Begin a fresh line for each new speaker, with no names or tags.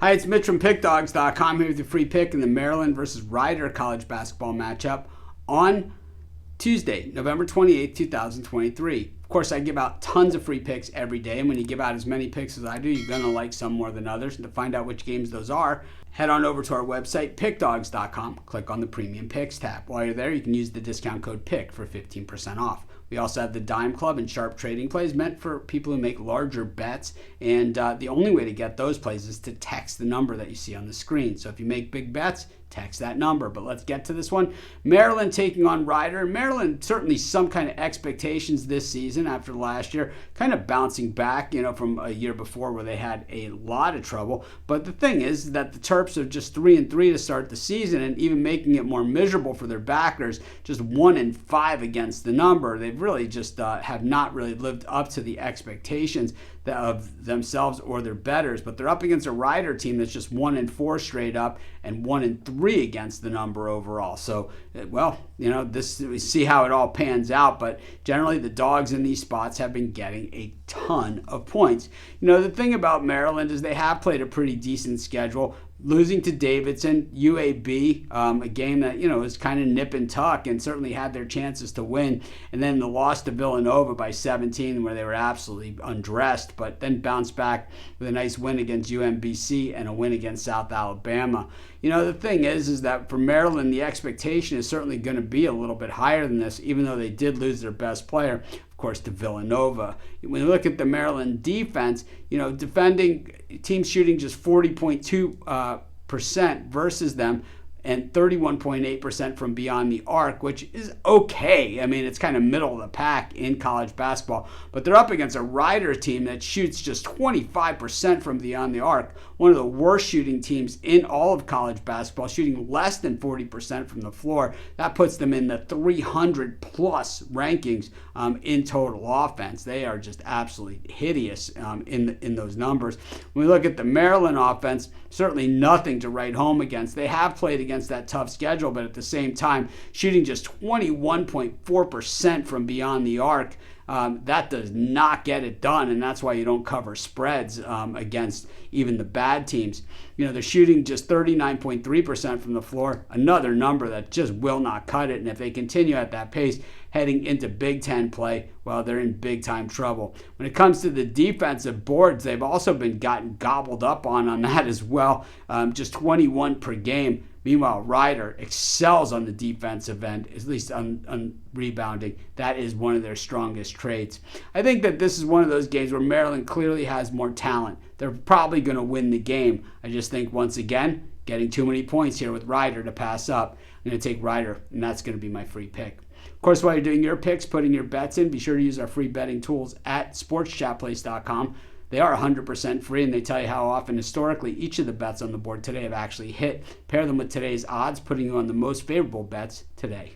Hi, it's Mitch from Pickdawgz.com here with your free pick in the Maryland versus Rider college basketball matchup on Tuesday, November 28th, 2023. Of course, I give out tons of free picks every day, and when you give out as many picks as I do, you're going to like some more than others. And to find out which games those are, head on over to our website, Pickdawgz.com. Click on the Premium Picks tab. While you're there, you can use the discount code PICK for 15% off. We also have the Dime Club and Sharp Trading Plays meant for people who make larger bets. And the only way to get those plays is to text the number that you see on the screen. So if you make big bets, text that number. But let's get to this one. Maryland taking on Rider. Maryland, certainly some kind of expectations this season after last year, kind of bouncing back, from a year before where they had a lot of trouble. But the thing is that the Terps are just 3-3 to start the season, and even making it more miserable for their backers, just 1-5 against the number. They've really just have not really lived up to the expectations of themselves or their bettors. But they're up against a Rider team that's just 1-4 straight up and 1-3 against the number overall. So, we see how it all pans out. But generally, the dogs in these spots have been getting a ton of points. The thing about Maryland is they have played a pretty decent schedule. Losing to Davidson, UAB, a game that, was kind of nip and tuck and certainly had their chances to win. And then the loss to Villanova by 17, where they were absolutely undressed, but then bounced back with a nice win against UMBC and a win against South Alabama. The thing is that for Maryland, the expectation is certainly going to be a little bit higher than this, even though they did lose their best player, of course, to Villanova. When you look at the Maryland defense, defending teams shooting just 40.2% versus them, and 31.8% from beyond the arc, which is okay. I mean, it's kind of middle of the pack in college basketball. But they're up against a Rider team that shoots just 25% from beyond the arc. One of the worst shooting teams in all of college basketball, shooting less than 40% from the floor. That puts them in the 300-plus rankings in total offense. They are just absolutely hideous in those numbers. When we look at the Maryland offense, certainly nothing to write home against. They have played against that tough schedule, but at the same time, shooting just 21.4% from beyond the arc. That does not get it done, and that's why you don't cover spreads against even the bad teams. They're shooting just 39.3% from the floor, another number that just will not cut it, and if they continue at that pace heading into Big Ten play, well, they're in big-time trouble. When it comes to the defensive boards, they've also been gotten gobbled up on that as well, just 21 per game. Meanwhile, Rider excels on the defensive end, at least on rebounding. That is one of their strongest traits. I think that this is one of those games where Maryland clearly has more talent. They're probably going to win the game. I just think, once again, getting too many points here with Rider to pass up. I'm going to take Rider, and that's going to be my free pick. Of course, while you're doing your picks, putting your bets in, be sure to use our free betting tools at sportschatplace.com. They are 100% free, and they tell you how often historically each of the bets on the board today have actually hit. Pair them with today's odds, putting you on the most favorable bets today.